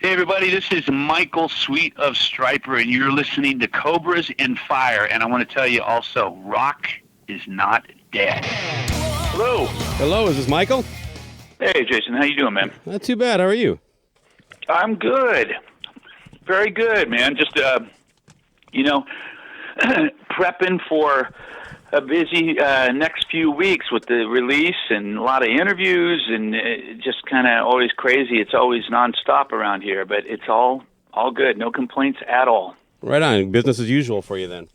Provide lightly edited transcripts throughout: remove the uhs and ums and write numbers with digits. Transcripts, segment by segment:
Hey everybody, this is Michael Sweet of Stryper, and you're listening to Cobras and Fire. And I want to tell you also, rock is not dead. Hello. Hello, is this Michael? Hey, Jason. How you doing, man? Not too bad. How are you? I'm good. Very good, man. Just, prepping for a busy next few weeks with the release and a lot of interviews and just kind of always crazy. It's always nonstop around here, but it's all good. No complaints at all. Right on. Business as usual for you then.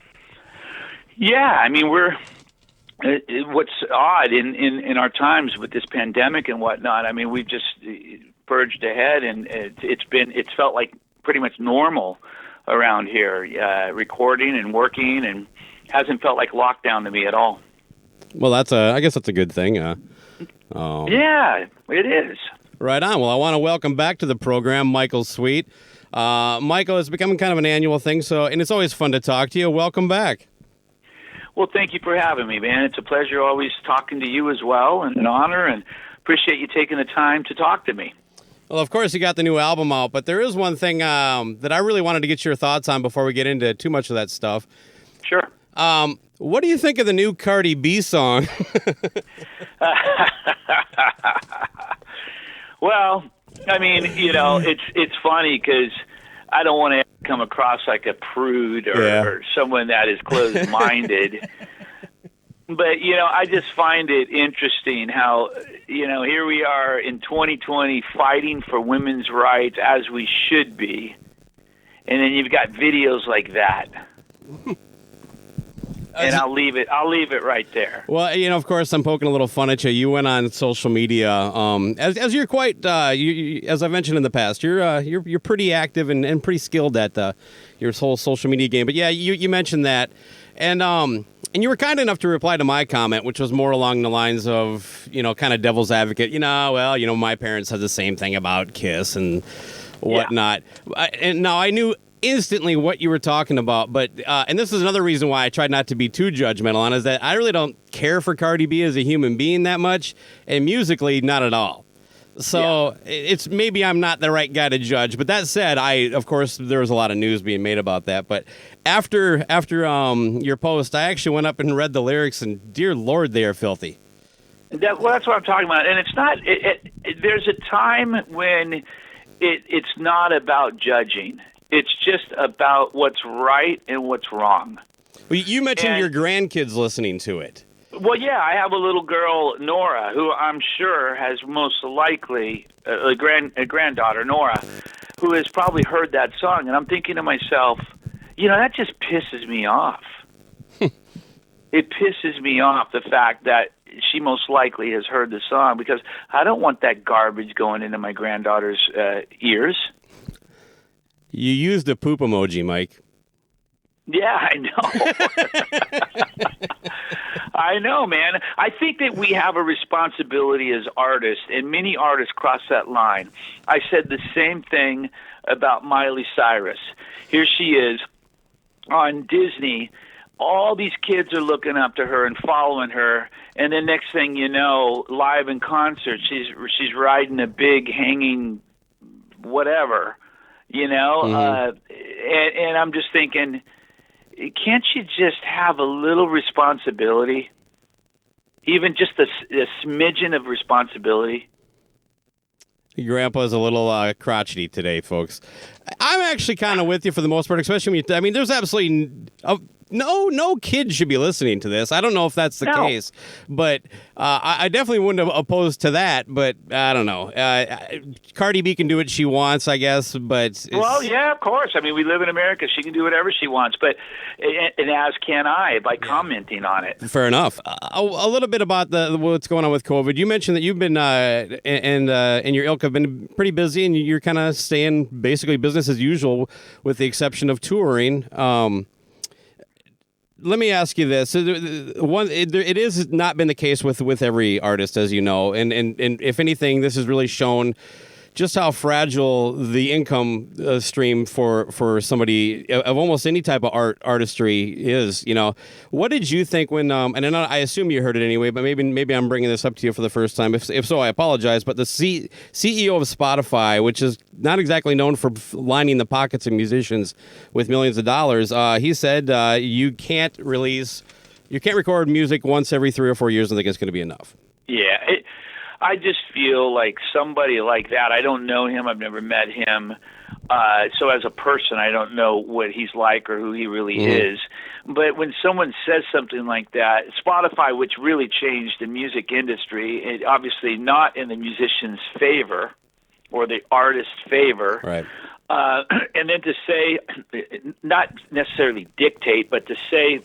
Yeah, I mean, what's odd in our times with this pandemic and whatnot, I mean, we've just purged ahead, and it's felt like pretty much normal around here, recording and working, and hasn't felt like lockdown to me at all. Well, I guess that's a good thing. Yeah, it is. Right on. Well, I want to welcome back to the program Michael Sweet. Michael, it's becoming kind of an annual thing, and it's always fun to talk to you. Welcome back. Well, thank you for having me, man. It's a pleasure always talking to you as well, and an honor, and appreciate you taking the time to talk to me. Well, of course, you got the new album out, but there is one thing that I really wanted to get your thoughts on before we get into too much of that stuff. Sure. What do you think of the new Cardi B song? Well, I mean, it's funny because I don't want to come across like a prude or someone that is closed-minded. But, I just find it interesting how, here we are in 2020 fighting for women's rights as we should be. And then you've got videos like that. And I'll leave it right there. Well, of course, I'm poking a little fun at you. You went on social media, as you're quite, as I mentioned in the past, you're pretty active and pretty skilled at your whole social media game. But yeah, you mentioned that, and you were kind enough to reply to my comment, which was more along the lines of, kind of devil's advocate. My parents said the same thing about Kiss and whatnot. Yeah. And now I knew instantly what you were talking about, but and this is another reason why I tried not to be too judgmental on, is that I really don't care for Cardi B as a human being that much, and musically not at all. So it's maybe I'm not the right guy to judge. But that said, of course there was a lot of news being made about that. But after your post, I actually went up and read the lyrics, and dear Lord, they are filthy. That's what I'm talking about, and it's not. There's a time when it's not about judging. It's just about what's right and what's wrong. Well, you mentioned your grandkids listening to it. Well, yeah, I have a little girl, Nora, who I'm sure has most likely, a granddaughter, Nora, who has probably heard that song. And I'm thinking to myself, that just pisses me off. It pisses me off, the fact that she most likely has heard the song, because I don't want that garbage going into my granddaughter's ears. You used a poop emoji, Mike. Yeah, I know. I know, man. I think that we have a responsibility as artists, and many artists cross that line. I said the same thing about Miley Cyrus. Here she is on Disney. All these kids are looking up to her and following her, and then next thing you know, live in concert, she's riding a big hanging whatever. And I'm just thinking, can't you just have a little responsibility? Even just a smidgen of responsibility? Your grandpa's a little crotchety today, folks. I'm actually kind of with you for the most part, especially when there's absolutely no kid should be listening to this. I don't know if that's the case, but I definitely wouldn't have opposed to that. But I don't know. Cardi B can do what she wants, I guess. But well, yeah, of course. I mean, we live in America. She can do whatever she wants. But and as can I by commenting on it. Fair enough. A little bit about what's going on with COVID. You mentioned that you've been and your ilk have been pretty busy, and you're kind of staying basically business as usual, with the exception of touring. Let me ask you this. It has not been the case with every artist, as you know. And if anything, this has really shown just how fragile the income stream for somebody of almost any type of artistry is. What did you think when? And then I assume you heard it anyway, but maybe I'm bringing this up to you for the first time. If so, I apologize. But the CEO of Spotify, which is not exactly known for lining the pockets of musicians with millions of dollars, he said you can't record music once every 3 or 4 years and think it's going to be enough. Yeah. I just feel like somebody like that, I don't know him, I've never met him, so as a person I don't know what he's like or who he really is, but when someone says something like that, Spotify, which really changed the music industry, it obviously not in the musician's favor or the artist's favor, right? And then to say, not necessarily dictate, but to say,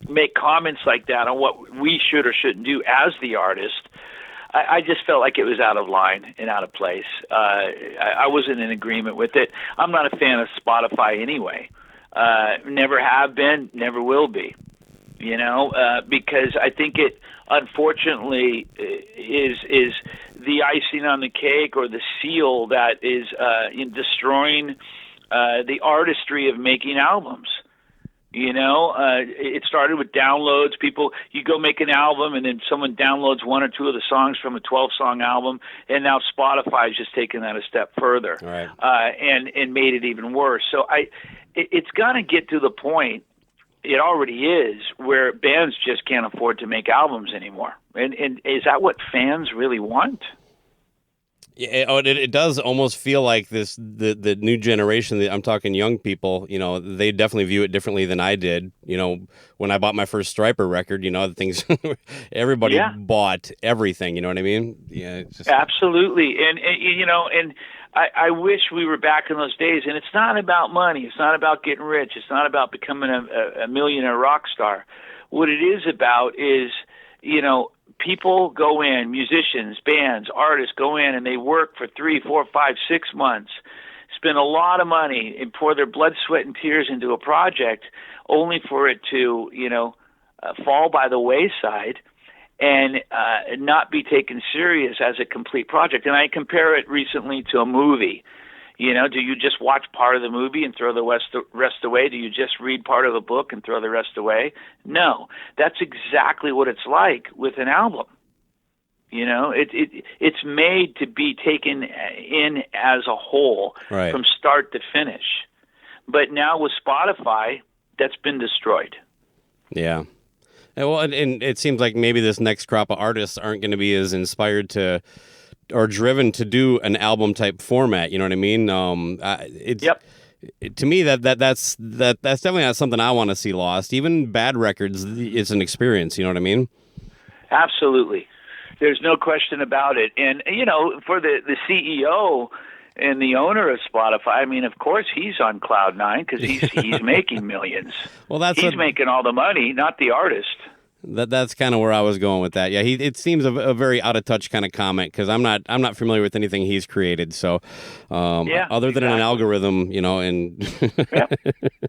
make comments like that on what we should or shouldn't do as the artist, I just felt like it was out of line and out of place. I wasn't in agreement with it. I'm not a fan of Spotify anyway. Never have been, never will be. Because I think it, unfortunately, is the icing on the cake or the seal that is in destroying the artistry of making albums. It started with downloads. You go make an album, and then someone downloads 1 or 2 of the songs from a 12-song album, and now Spotify's just taken that a step further, right. And made it even worse. So it's going to get to the point, it already is, where bands just can't afford to make albums anymore. And is that what fans really want? Yeah, it does almost feel like the new generation. I'm talking young people. They definitely view it differently than I did. When I bought my first Stryper record, the things everybody bought everything. You know what I mean? Yeah, absolutely. And I wish we were back in those days. And it's not about money. It's not about getting rich. It's not about becoming a millionaire rock star. What it is about is, people go in, musicians, bands, artists go in, and they work for 3, 4, 5, 6 months, spend a lot of money, and pour their blood, sweat, and tears into a project, only for it to, fall by the wayside and not be taken serious as a complete project. And I compare it recently to a movie. Do you just watch part of the movie and throw the rest away? Do you just read part of a book and throw the rest away? No, that's exactly what it's like with an album. It's made to be taken in as a whole, right, from start to finish. But now with Spotify, that's been destroyed. Yeah. And it seems like maybe this next crop of artists aren't going to be as inspired to or driven to do an album type format. You know what I mean? To me, that's definitely not something I want to see lost. Even bad records, it's an experience. You know what I mean? Absolutely. There's no question about it. And, for the CEO and the owner of Spotify, I mean, of course he's on cloud nine because he's making millions. Well, he's making all the money, not the artist. That's kind of where I was going with that. Yeah, it seems a very out of touch kind of comment because I'm not familiar with anything he's created. So, other than an algorithm, and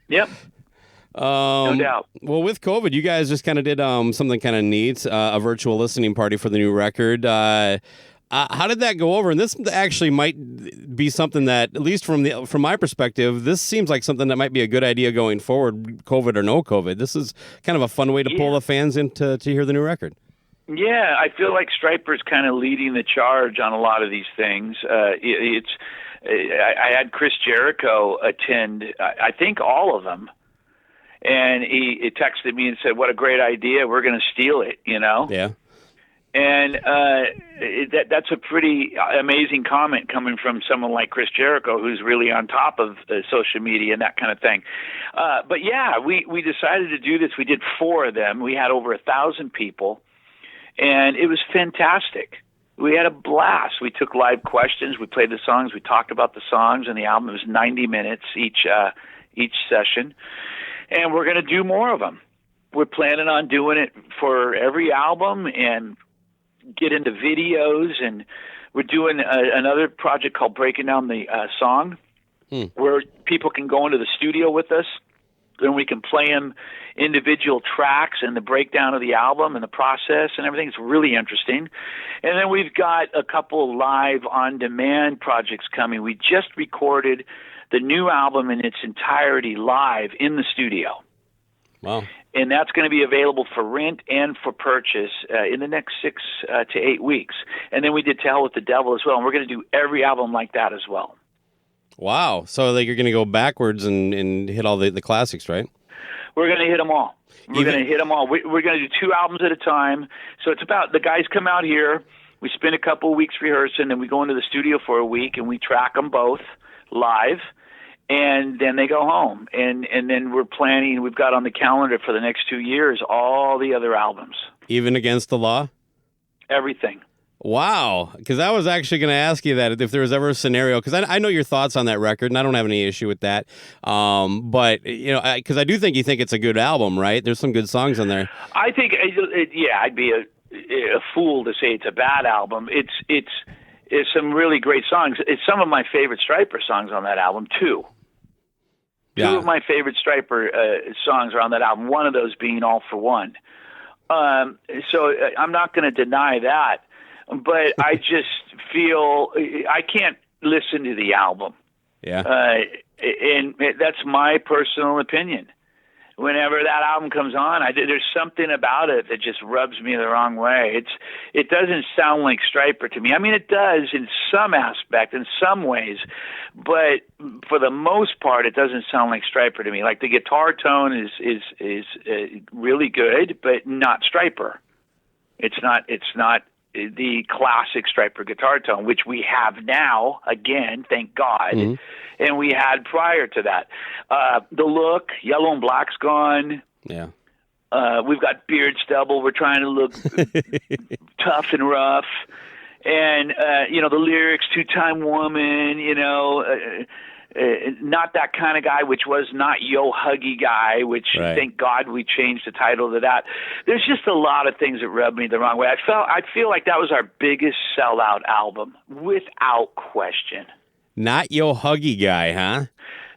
yep. No doubt. Well, with COVID, you guys just kind of did something kind of neat, a virtual listening party for the new record. How did that go over? And this actually might be something that, at least from my perspective, this seems like something that might be a good idea going forward, COVID or no COVID. This is kind of a fun way to pull the fans in to hear the new record. Yeah, I feel like Stryper's kind of leading the charge on a lot of these things. I had Chris Jericho attend, I think all of them. And he texted me and said, "What a great idea. We're going to steal it," Yeah. And that's a pretty amazing comment coming from someone like Chris Jericho, who's really on top of social media and that kind of thing. But yeah, we decided to do this. We did 4 of them. We had over 1,000 people, and it was fantastic. We had a blast. We took live questions. We played the songs. We talked about the songs, and the album was 90 minutes each session. And we're going to do more of them. We're planning on doing it for every album and get into videos. And we're doing another project called Breaking Down the Song, where people can go into the studio with us then we can play them individual tracks and the breakdown of the album and the process and everything. It's really interesting. And then we've got a couple live on-demand projects coming. We just recorded the new album in its entirety live in the studio. Wow. And that's going to be available for rent and for purchase in the next 6 to 8 weeks. And then we did To Hell with the Devil as well. And we're going to do every album like that as well. Wow. So like you're going to go backwards and hit all the classics, right? We're going to hit them all. We're going to hit them all. We're going to do 2 albums at a time. So it's about the guys come out here. We spend a couple of weeks rehearsing, and we go into the studio for a week, and we track them both live. And then they go home, and then we're planning. We've got on the calendar for the next 2 years all the other albums. Even against the law? Everything. Wow. Because I was actually going to ask you that if there was ever a scenario, because I know your thoughts on that record, and I don't have any issue with that. But, you know, because I do think you think it's a good album, right? There's some good songs on there. I think, I'd be a fool to say it's a bad album. It's some really great songs. It's some of my favorite Stryper songs on that album, too. Yeah. 2 of my favorite Stryper songs are on that album, one of those being All for One. So I'm not going to deny that, but I just feel I can't listen to the album. Yeah. And that's my personal opinion. Whenever that album comes on, there's something about it that just rubs me the wrong way. It doesn't sound like Stryper to me. I mean, it does in some aspect, in some ways, but for the most part, it doesn't sound like Stryper to me. Like the guitar tone is really good, but not Stryper. It's not the classic Stryper guitar tone, which we have now, again, thank God, and we had prior to that. The look, yellow and black's gone. Yeah. We've got beard stubble. We're trying to look tough and rough. And, the lyrics, 2-time woman, not that kind of guy, which was not Yo Huggy Guy, which right. Thank God we changed the title to that. There's just a lot of things that rub me the wrong way. I feel like that was our biggest sellout album, without question. Not Yo Huggy Guy, huh?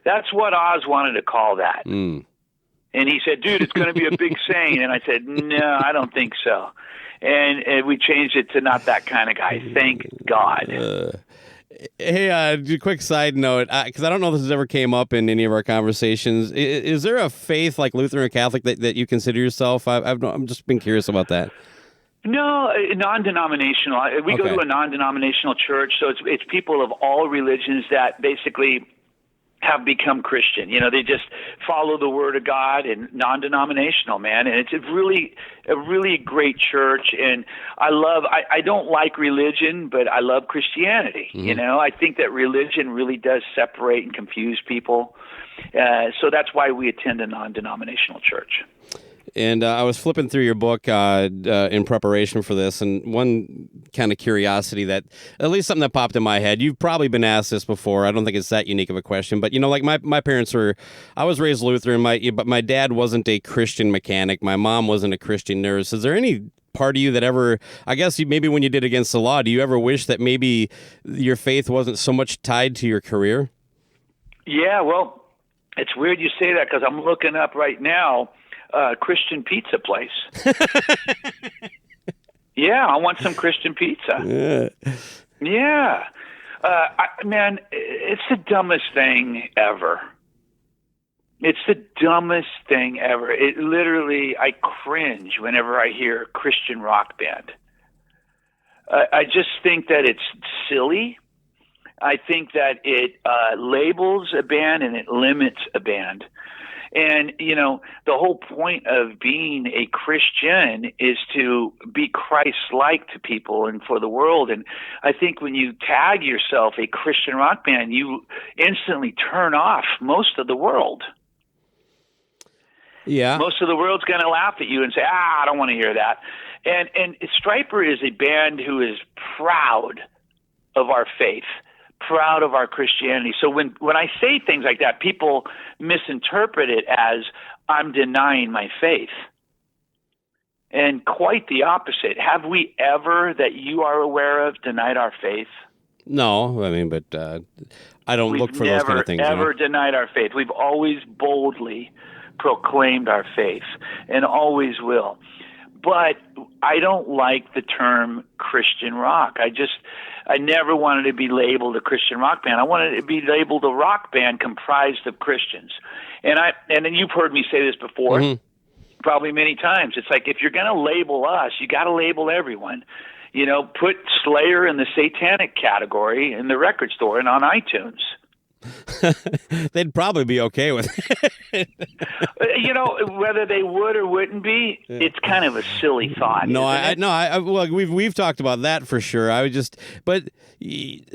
That's what Oz wanted to call that. Mm. And he said, dude, it's going to be a big saying. And I said, no, I don't think so. And we changed it to Not That Kind of Guy. Thank God. Hey, quick side note, because I don't know if this has ever came up in any of our conversations. Is there a faith like Lutheran or Catholic that you consider yourself? I'm just been curious about that. No, non-denominational. We go to a non-denominational church, so it's people of all religions that basically have become Christian. They just follow the Word of God, and non-denominational, man. And it's a really great church. And I don't like religion, but I love Christianity. Mm-hmm. I think that religion really does separate and confuse people. So that's why we attend a non-denominational church. And I was flipping through your book in preparation for this, and one kind of curiosity that, at least something that popped in my head, you've probably been asked this before. I don't think it's that unique of a question, but, like my parents I was raised Lutheran, but my dad wasn't a Christian mechanic. My mom wasn't a Christian nurse. Is there any part of you that ever, I guess maybe when you did Against the Law, do you ever wish that maybe your faith wasn't so much tied to your career? Yeah, well, it's weird you say that because I'm looking up right now Christian pizza place. Yeah, I want some Christian pizza. Yeah. Man, it's the dumbest thing ever. It's the dumbest thing ever. It literally, I cringe whenever I hear Christian rock band. I just think that it's silly. I think that it labels a band and it limits a band. And, the whole point of being a Christian is to be Christ-like to people and for the world. And I think when you tag yourself a Christian rock band, you instantly turn off most of the world. Yeah. Most of the world's going to laugh at you and say, I don't want to hear that. And Stryper is a band who is proud of our faith, proud of our Christianity. So when I say things like that, people misinterpret it as I'm denying my faith. And quite the opposite. Have we ever, that you are aware of, denied our faith? No, I mean, but I don't look for those kind of things. We've never, ever denied our faith. We've always boldly proclaimed our faith and always will. But I don't like the term Christian rock. I never wanted to be labeled a Christian rock band. I wanted to be labeled a rock band comprised of Christians. And then you've heard me say this before, probably many times. It's like, if you're going to label us, you got to label everyone. You know, put Slayer in the satanic category in the record store and on iTunes. They'd probably be okay with it. You know, whether they would or wouldn't be, it's kind of a silly thought. Well, we've talked about that for sure. But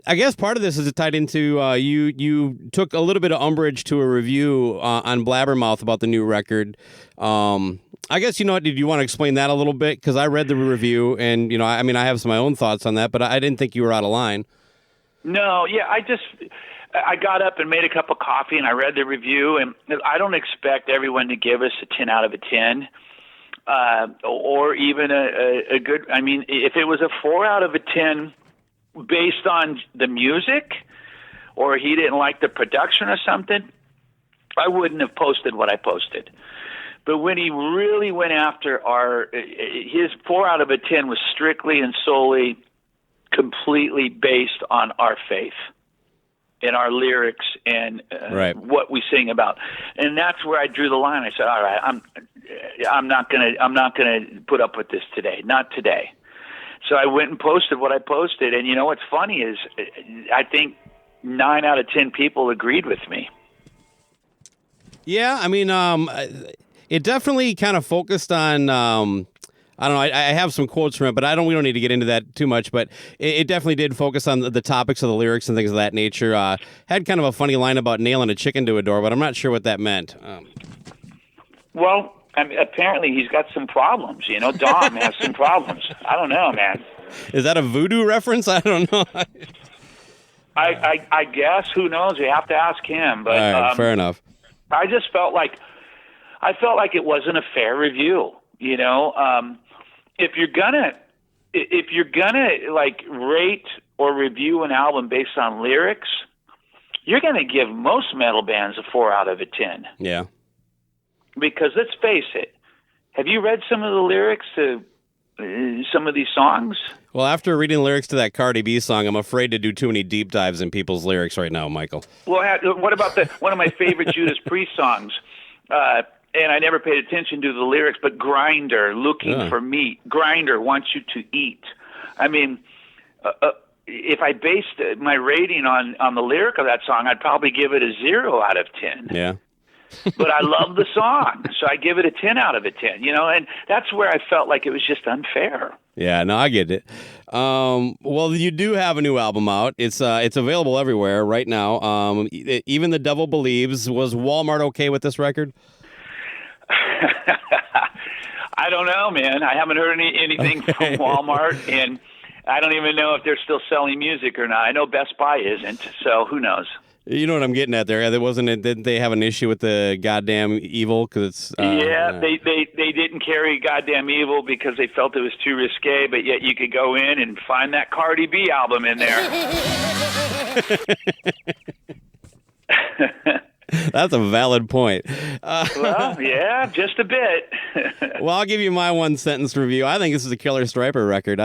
I guess part of this is tied into you took a little bit of umbrage to a review on Blabbermouth about the new record. I guess, you know what, did you want to explain that a little bit? Because I read the review, and, you know, I mean, I have my own thoughts on that, but I didn't think you were out of line. No, yeah, I got up and made a cup of coffee, and I read the review, and I don't expect everyone to give us a 10 out of a 10, or even a good, I mean, if it was a 4 out of a 10 based on the music, or he didn't like the production or something, I wouldn't have posted what I posted. But when he really went after his 4 out of a 10 was strictly and solely, completely based on our faith and our lyrics and what we sing about. And that's where I drew the line. I said, all right, I'm not gonna put up with this today. Not today. So I went and posted what I posted. And you know what's funny is I think 9 out of 10 people agreed with me. Yeah, I mean, it definitely kind of focused on, I don't know, I have some quotes from it, but we don't need to get into that too much, but it definitely did focus on the topics of the lyrics and things of that nature. Had kind of a funny line about nailing a chicken to a door, but I'm not sure what that meant. Well, I mean, apparently he's got some problems, you know, Dom has some problems. I don't know, man. Is that a voodoo reference? I don't know. I guess, who knows? We have to ask him, but all right, fair enough. I just felt like it wasn't a fair review. You know, if you're gonna like rate or review an album based on lyrics, you're gonna give most metal bands a 4 out of a 10. Yeah. Because let's face it, have you read some of the lyrics to some of these songs? Well, after reading the lyrics to that Cardi B song, I'm afraid to do too many deep dives in people's lyrics right now, Michael. Well, what about one of my favorite Judas Priest songs? And I never paid attention to the lyrics, but Grinder, looking for meat. Grinder wants you to eat. I mean, if I based my rating on the lyric of that song, I'd probably give it a 0 out of 10. Yeah. But I love the song, so I give it a 10 out of a 10, you know, and that's where I felt like it was just unfair. Yeah, no, I get it. Well, you do have a new album out. It's available everywhere right now. Even The Devil Believes. Was Walmart okay with this record? I don't know, man. I haven't heard anything from Walmart, and I don't even know if they're still selling music or not. I know Best Buy isn't, so who knows? You know what I'm getting at there. Didn't they have an issue with the goddamn evil? Cause it's, they didn't carry goddamn evil because they felt it was too risque, but yet you could go in and find that Cardi B album in there. That's a valid point. Well, yeah, just a bit. Well, I'll give you my one sentence review. I think this is a killer Stryper record.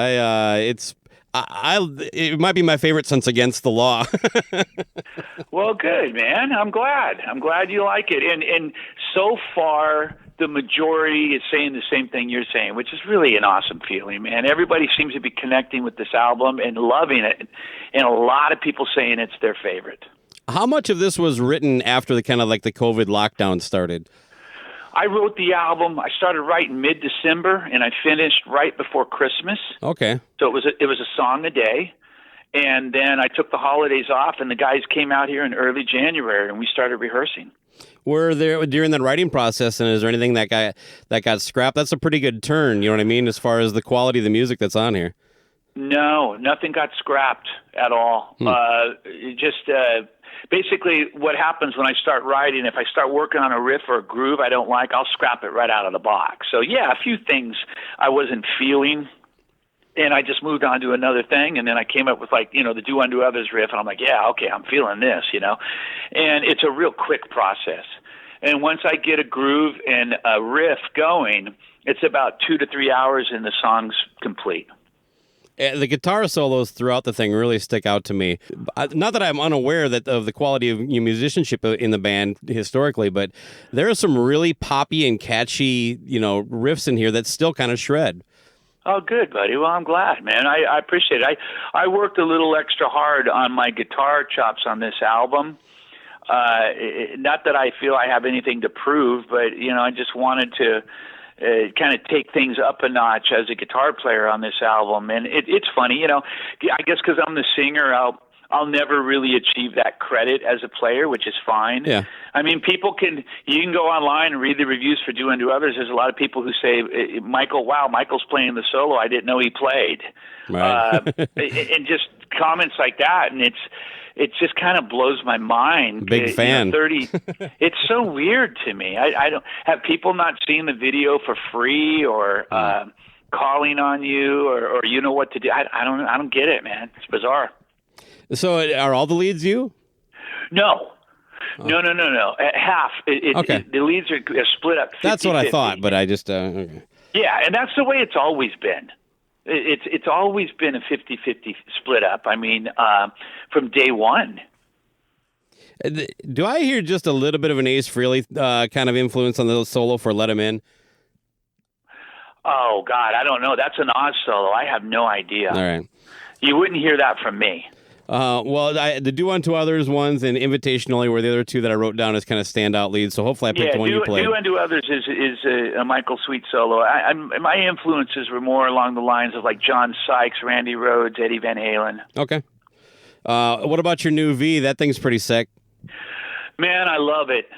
It might be my favorite since Against the Law. Well, good, man. I'm glad you like it. And so far, the majority is saying the same thing you're saying, which is really an awesome feeling, man. Everybody seems to be connecting with this album and loving it, and a lot of people saying it's their favorite. How much of this was written after the kind of like the COVID lockdown started? I wrote the album. I started writing mid-December, and I finished right before Christmas. Okay. So it was a song a day, and then I took the holidays off, and the guys came out here in early January, and we started rehearsing. Were there during that writing process, and is there anything that got scrapped? That's a pretty good turn, you know what I mean, as far as the quality of the music that's on here. No, nothing got scrapped at all. Basically, what happens when I start writing, if I start working on a riff or a groove I don't like, I'll scrap it right out of the box. So, yeah, a few things I wasn't feeling, and I just moved on to another thing, and then I came up with, like, you know, the Do Unto Others riff, and I'm like, yeah, okay, I'm feeling this, you know. And it's a real quick process. And once I get a groove and a riff going, it's about 2 to 3 hours and the song's complete. The guitar solos throughout the thing really stick out to me. Not that I'm unaware of the quality of your musicianship in the band historically, but there are some really poppy and catchy, riffs in here that still kind of shred. Oh, good, buddy. Well, I'm glad, man. I appreciate it. I worked a little extra hard on my guitar chops on this album. Not that I feel I have anything to prove, but, I just wanted to kind of take things up a notch as a guitar player on this album. And it's funny, I guess because I'm the singer, I'll never really achieve that credit as a player, which is fine. Yeah. I mean, you can go online and read the reviews for Do Unto Others. There's a lot of people who say, Michael's playing the solo. I didn't know he played. Right. And just comments like that. And it just kind of blows my mind. Big fan. 30. It's so weird to me. I don't have people not seeing the video for free or calling on you or you know what to do. I don't get it, man. It's bizarre. So are all the leads you? No. Oh. No. Half. Okay. The leads are split up. 50-50. That's what I thought, but I just okay. Yeah, and that's the way it's always been. It's always been a 50-50 split up. I mean, from day one. Do I hear just a little bit of an Ace Frehley kind of influence on the solo for Let Him In? Oh, God, I don't know. That's an Oz solo. I have no idea. All right. You wouldn't hear that from me. The Do Unto Others ones and Invitation Only were the other two that I wrote down as kind of standout leads. So hopefully I picked the one you played. Do Unto Others is a Michael Sweet solo. My influences were more along the lines of like John Sykes, Randy Rhoads, Eddie Van Halen. Okay. What about your new V? That thing's pretty sick. Man, I love it.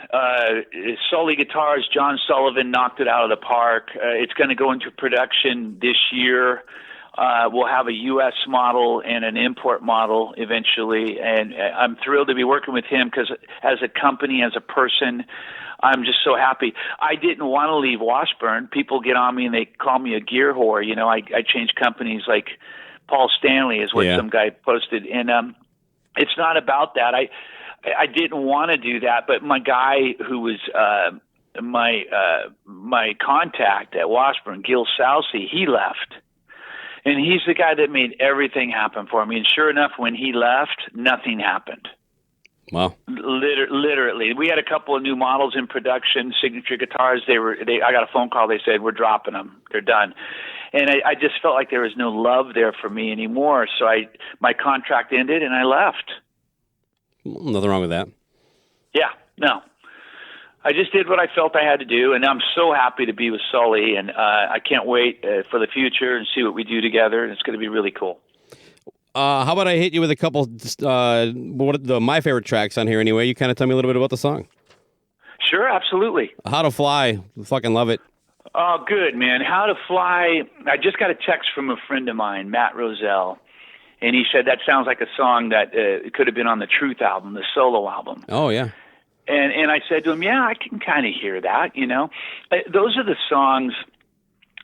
Sully Guitars, John Sullivan knocked it out of the park. It's going to go into production this year. We'll have a U.S. model and an import model eventually, and I'm thrilled to be working with him because as a company, as a person, I'm just so happy. I didn't want to leave Washburn. People get on me and they call me a gear whore. I changed companies like Paul Stanley is what some guy posted, and it's not about that. I didn't want to do that, but my guy who was my contact at Washburn, Gil Salsi, he left. And he's the guy that made everything happen for me. And sure enough, when he left, nothing happened. Wow. Literally. We had a couple of new models in production, signature guitars. I got a phone call. They said, we're dropping them. They're done. And I just felt like there was no love there for me anymore. So my contract ended and I left. Nothing wrong with that. Yeah, no. I just did what I felt I had to do, and I'm so happy to be with Sully, and I can't wait for the future and see what we do together, and it's going to be really cool. How about I hit you with a couple my favorite tracks on here anyway? You kind of tell me a little bit about the song. Sure, absolutely. How to Fly. Fucking love it. Oh, good, man. How to Fly. I just got a text from a friend of mine, Matt Roselle, and he said that sounds like a song that could have been on the Truth album, the solo album. Oh, yeah. And I said to him, yeah, I can kind of hear that, Those are the songs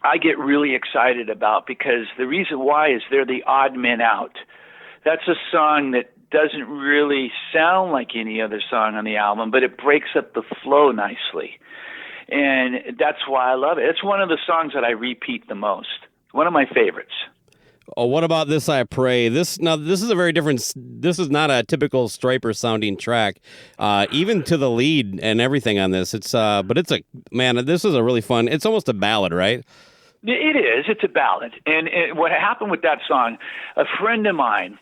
I get really excited about because the reason why is they're the odd men out. That's a song that doesn't really sound like any other song on the album, but it breaks up the flow nicely. And that's why I love it. It's one of the songs that I repeat the most. One of my favorites. Oh, what about This I Pray? This is a very different. This is not a typical Stryper sounding track, even to the lead and everything on this. This is a really fun. It's almost a ballad, right? It is. It's a ballad. And what happened with that song? A friend of mine,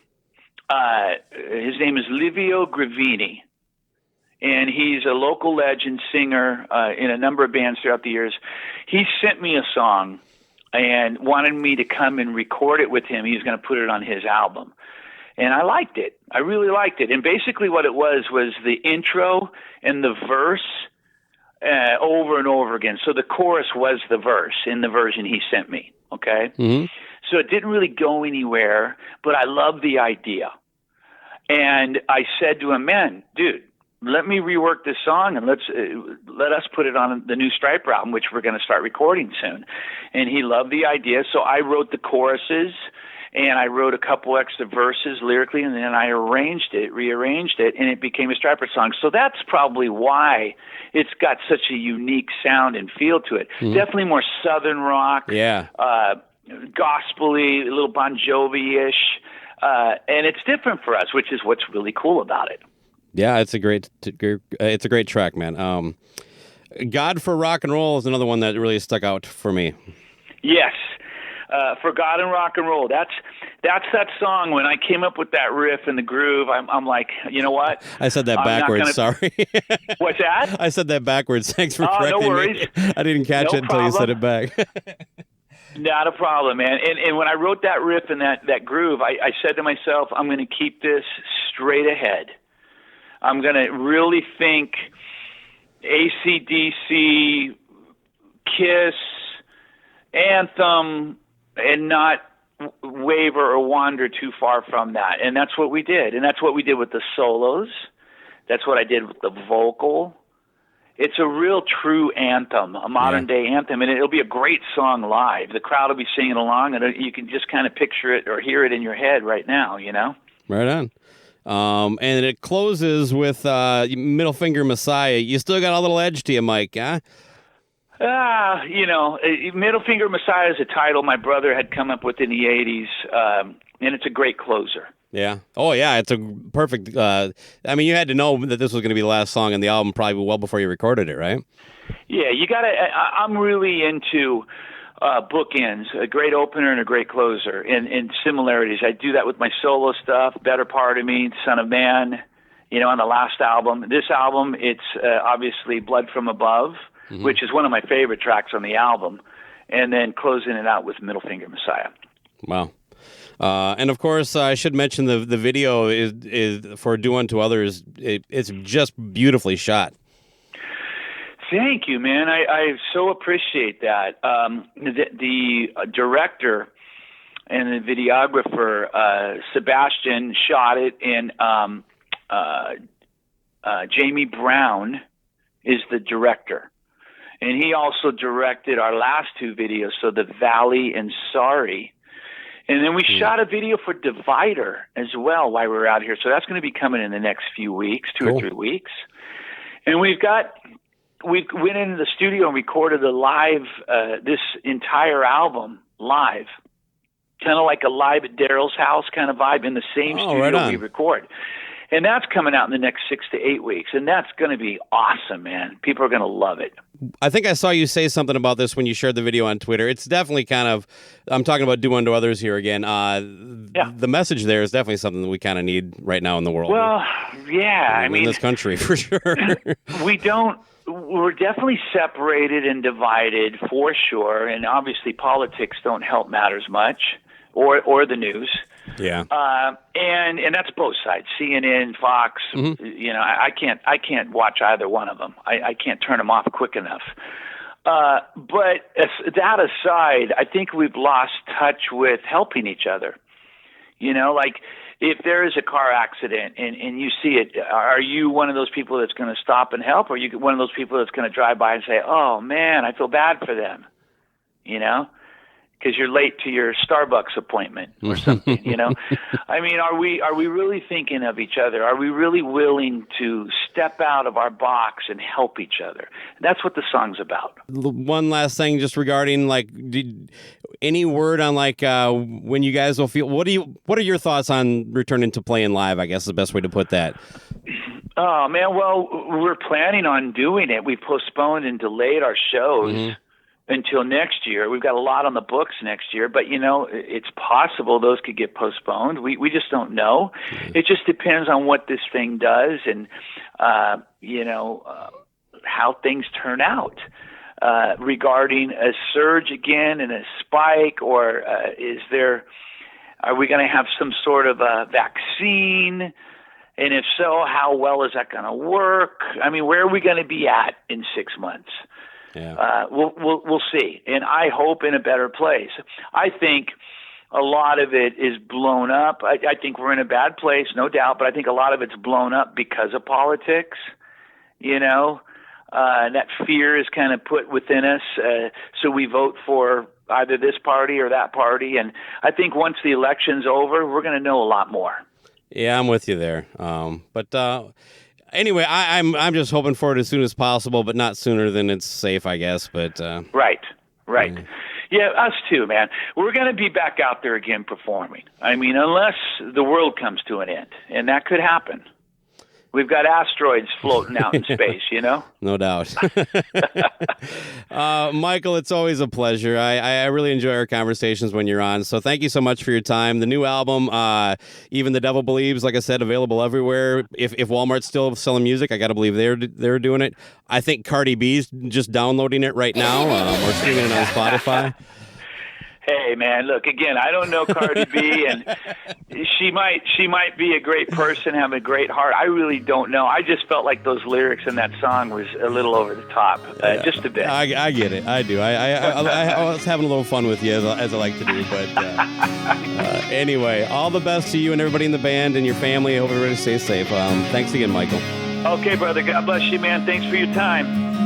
his name is Livio Gravini, and he's a local legend singer in a number of bands throughout the years. He sent me a song and wanted me to come and record it with him. He was going to put it on his album. And I liked it. I really liked it. And basically what it was the intro and the verse over and over again. So the chorus was the verse in the version he sent me, okay? Mm-hmm. So it didn't really go anywhere, but I loved the idea. And I said to him, man, dude, let me rework this song and let us put it on the new Stryper album, which we're going to start recording soon. And he loved the idea. So I wrote the choruses and I wrote a couple extra verses lyrically, and then I rearranged it, and it became a Stryper song. So that's probably why it's got such a unique sound and feel to it. Definitely more Southern rock, gospel-y, a little Bon Jovi-ish, and it's different for us, which is what's really cool about it. Yeah, it's a great track, man. God for Rock and Roll is another one that really stuck out for me. Yes. For God and Rock and Roll. That's that song. When I came up with that riff and the groove, I'm like, you know what? I said that backwards. Sorry. What's that? I said that backwards. Thanks for correcting no worries. me. I didn't catch it until you said it back. Not a problem, man. And when I wrote that riff and that groove, I said to myself, I'm going to keep this straight ahead. I'm going to really think AC/DC, Kiss, Anthem, and not waver or wander too far from that. And that's what we did. And that's what we did with the solos. That's what I did with the vocal. It's a real true anthem, a modern-day anthem, and it'll be a great song live. The crowd will be singing along, and you can just kind of picture it or hear it in your head right now, you know? Right on. And it closes with Middle Finger Messiah. You still got a little edge to you, Mike, huh? Middle Finger Messiah is a title my brother had come up with in the 80s, and it's a great closer. Yeah. Oh, yeah, it's a perfect... I mean, you had to know that this was going to be the last song on the album probably well before you recorded it, right? Yeah, you got to... I'm really into bookends, a great opener and a great closer, and similarities. I do that with my solo stuff, Better Part of Me, Son of Man, on the last album. This album, it's obviously Blood from Above, which is one of my favorite tracks on the album, and then closing it out with Middle Finger Messiah. Wow. And of course, I should mention the video is for Do Unto Others. It's just beautifully shot. Thank you, man. I so appreciate that. The director and the videographer, Sebastian, shot it, and Jamie Brown is the director. And he also directed our last two videos, so The Valley and Sorry. And then we shot a video for Divider as well while we were out here. So that's going to be coming in the next few weeks, 2 or 3 weeks. And we went into the studio and recorded a live, this entire album live, kind of like a live at Daryl's house kind of vibe in the same studio we record. And that's coming out in the next 6 to 8 weeks. And that's going to be awesome, man. People are going to love it. I think I saw you say something about this when you shared the video on Twitter. It's definitely kind of, I'm talking about Do Unto Others here again. The message there is definitely something that we kind of need right now in the world. Well, yeah. In this country, for sure. We're definitely separated and divided for sure. And obviously politics don't help matters much or the news. Yeah. And that's both sides, CNN, Fox. I can't watch either one of them. I can't turn them off quick enough. But that aside, I think we've lost touch with helping each other. Like if there is a car accident and you see it, are you one of those people that's going to stop and help, or are you one of those people that's going to drive by and say, "Oh man, I feel bad for them," because you're late to your Starbucks appointment or something, I mean, are we really thinking of each other? Are we really willing to step out of our box and help each other? That's what the song's about. One last thing, just regarding any word on when you guys will feel. What are your thoughts on returning to playing live? I guess is the best way to put that. Oh man, well, we're planning on doing it. We postponed and delayed our shows until next year. We've got a lot on the books next year, but it's possible those could get postponed. We just don't know. It just depends on what this thing does and how things turn out regarding a surge again and a spike, or are we going to have some sort of a vaccine? And if so, how well is that going to work? I mean, where are we going to be at in 6 months? Yeah. We'll see, and I hope in a better place. I think a lot of it is blown up. I think we're in a bad place, no doubt, but I think a lot of it's blown up because of politics. and that fear is kind of put within us. So we vote for either this party or that party. And I think once the election's over, we're going to know a lot more. Yeah, I'm with you there. Anyway, I'm just hoping for it as soon as possible, but not sooner than it's safe, I guess. But Right. Yeah, us too, man. We're going to be back out there again performing. I mean, unless the world comes to an end, and that could happen. We've got asteroids floating out in space, you know? No doubt. Michael, it's always a pleasure. I really enjoy our conversations when you're on. So thank you so much for your time. The new album, Even the Devil Believes, like I said, available everywhere. If Walmart's still selling music, I got to believe they're doing it. I think Cardi B's just downloading it right now or streaming it on Spotify. Hey, man, look, again, I don't know Cardi B, and she might be a great person, have a great heart. I really don't know. I just felt like those lyrics in that song was a little over the top, just a bit. I get it. I do. I was having a little fun with you, as I like to do. But anyway, all the best to you and everybody in the band and your family. I hope everybody stays safe. Thanks again, Michael. Okay, brother. God bless you, man. Thanks for your time.